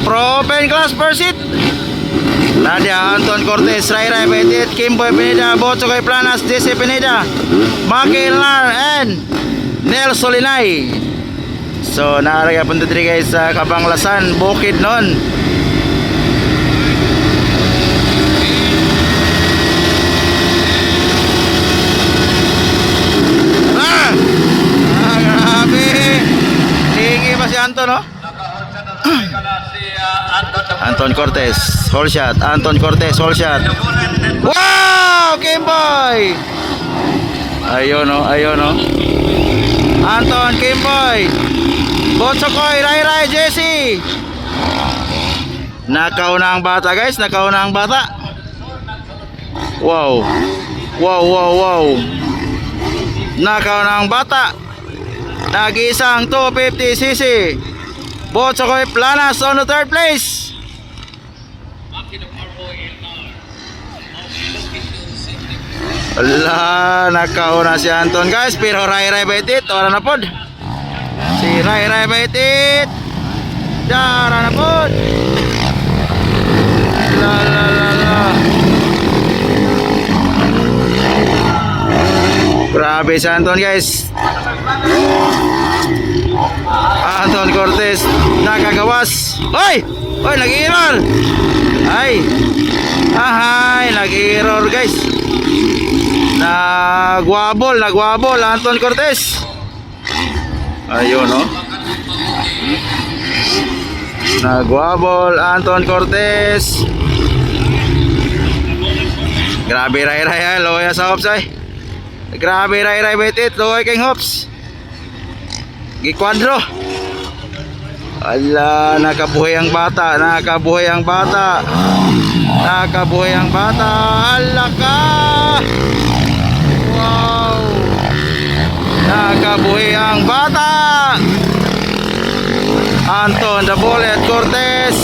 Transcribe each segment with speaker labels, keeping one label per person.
Speaker 1: Propen class Persit. Nadia Anton Cortez, Ray Ray Betit, Kimboy Pineda, Botsokoy Planas, Jesse Pineda, Maki Lar, and Nel Solinay. So naaraya punta diri guys sa Kabanglasan, Bukid noon. Grabe. Hingi pa si Anton, no? Anton Cortez, whole shot. Anton Cortez, whole shot. Wow! Kimboy! Ayun, no? Ayun, no? Anton, Kimboy. Botsokoy, Ray Ray, Jesse. Nakauna ang bata, guys. Nakauna ang bata. Wow. Wow, wow, wow. Nakauna ang bata. Nag-isang 250cc. Botsokoy Planas on the third place. Ala, nakauna si Anton guys. Pero Ray Ray Betit, wala na pod. Si Ray Ray Betit, dara na pod. La la la la. Grabe si Anton guys. Anton Cortez nakagawas. Oy! Oy, nag-error. Ay. Ahay, nag-error guys. Nagwabol Anton Cortez. Ayun, no? Nagwabol Anton Cortez. Grabe Ray Ray, loya sa hops ay. Grabe Ray Ray Betit, loya kay hops. Gikwadro. Ala, nakabuhay ang bata, nakabuhay ang bata. Nakabuhay ang bata. Ala ka. Wow. Nakabuhay ang bata. Anton the Bullet Cortez,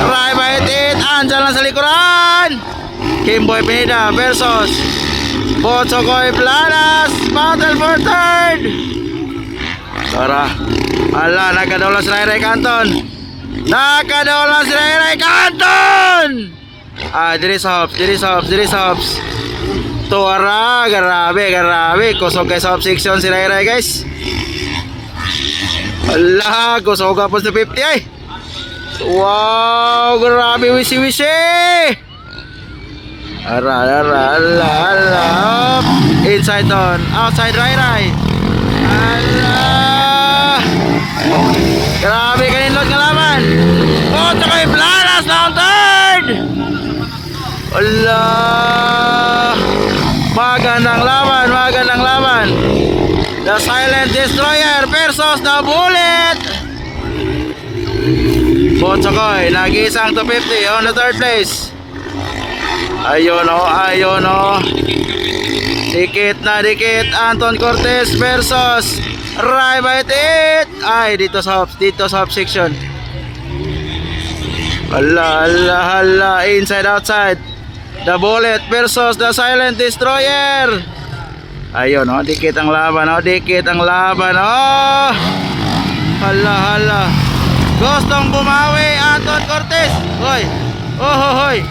Speaker 1: Ray Betit, andyan lang sa likuran. Kimboy Pineda versus Botsokoy Planas, battle for third. Tara. Ala, nakadawla si Ray Ray Canton. Nakadawla si Ray Ray Canton. Diri sa hops. Tuara, grabe. Kusog guys sa hops section si Ray Ray guys. Ala, kusog po sa 50 ay. Wow, grabe wisi. Ala. Inside on, outside Ray Ray. Ala. Grabe kanindot nga laman. Botsokoy Planas na ang third. Allah. Magandang laban. The Silent Destroyer versus the Bullet. Botsokoy nag-isang 250 on the third place. Ayun o. Dikit Anton Cortez versus Ray Betit. Ay, dito sa hops section. Hala, inside outside. The Bullet versus the Silent Destroyer. Ayun, oh, dikit ang laban. Hala. Gustong bumawi Anton Cortez. Hoy. Hoy.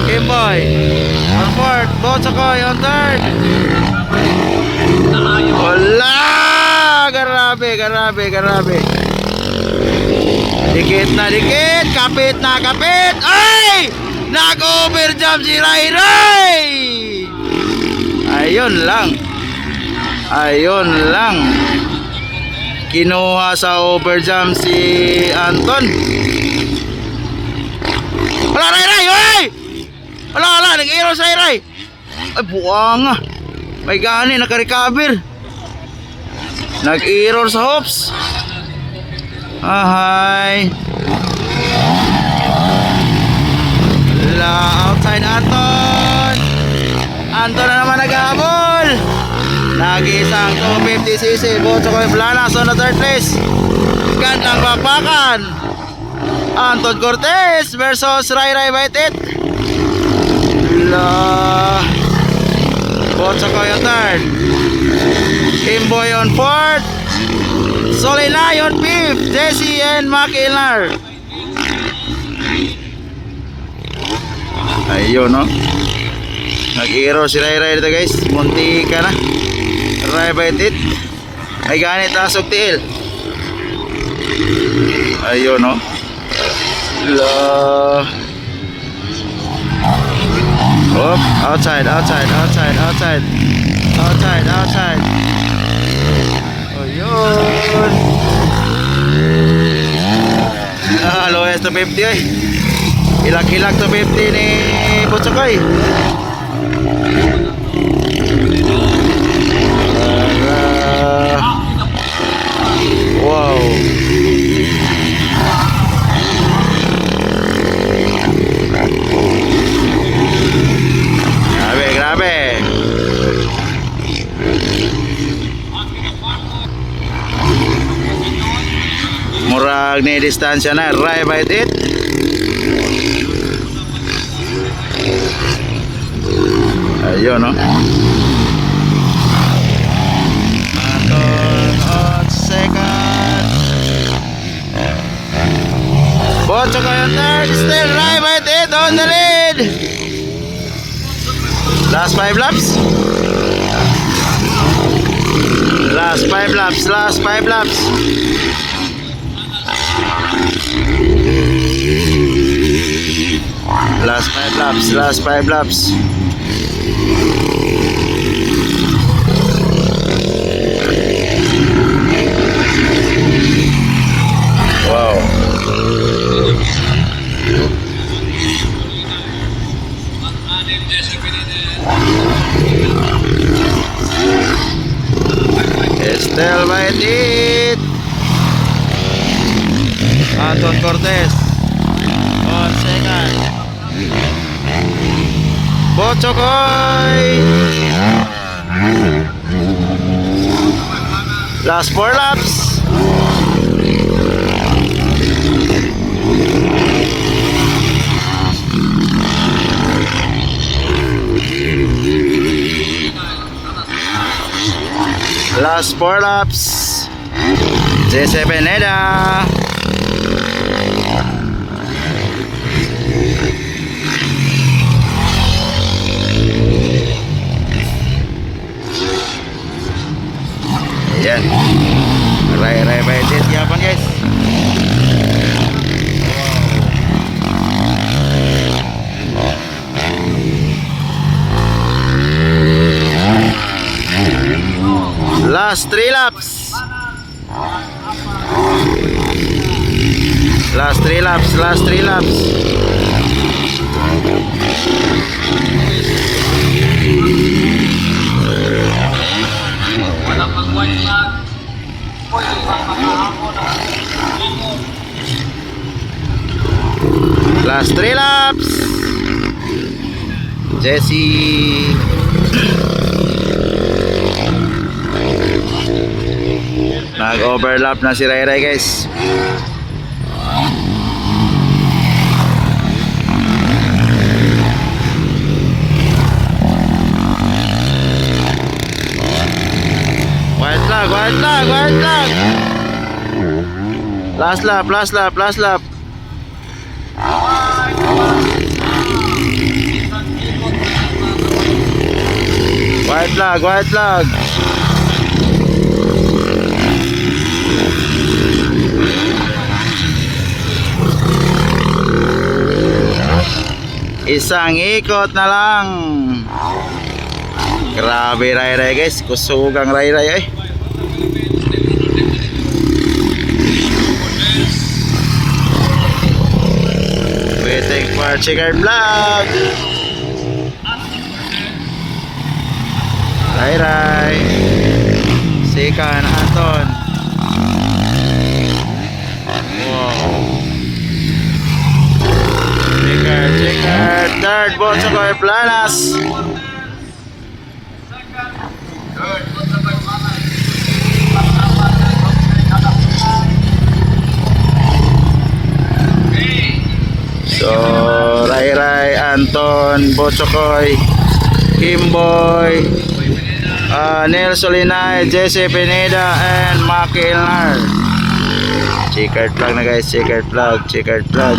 Speaker 1: Kimboy on fourth, Botsokoy on third. Hala. Grabe. Dikit. Kapit. Ay! Nag-overjump si Ray Ray. Ayun lang. Kinuha sa overjump si Anton. Wala Ray Ray, oy! Wala, nag-error sa Ray Ray. Ay, buwanga. May gani, naka-recover. Nag-error sa hops. Ahay. Outside Anton na naman nag-ahabol. Nag-isang 250cc. Botsokoy Planas on the third place. Gandang papakan. Anton Cortez versus Ray Ray Betit. Botsokoy on third. Kimboy on fourth. Solinay on fifth. Jesse and Makilar. Ayun, no? Nag-hero si Ray Ray dito, guys. Munti ka na. Ray bite it. Ay ganit asok tiil. Ayun, no? La. Oh, outside. Ayun. Lowest to 50 ay. Hilak-hilak to 50 ni Butsokoy. Wow. Grabe. Murag ni distansya na. Ray bite it. Ayun, no? Anton on second. Butsokoy on third. Still Ray bite it on the lead. Last 5 laps. Last 5 laps. Last 5 laps. Last 5 laps. Last 5 laps. Wow. Estel bite it. Anton Cortez on second. Butsokoy. Last 4 laps. Last 4 laps. Jesse Pineda. Ayan. Ray by jet yapan, guys. Last 3 laps. Last 3 laps. Last 3 laps. Last 3 laps. Jesse. Nag-overlap na si Ray Ray, guys. White flag. Last lap. White flag. Isang ikot na lang. Grabe Ray Ray, guys. Kusugang Ray Ray eh. Waiting for checkered flag. Ray Ray. Second Anton. Wow. Checkered. Third Butsokoy Planas. So Ray Ray, Anton, Butsokoy, Kimboy, Nelson Linay, Jesse Pineda, and Maki Ilnar. Checkered flag na, guys. Checkered flag.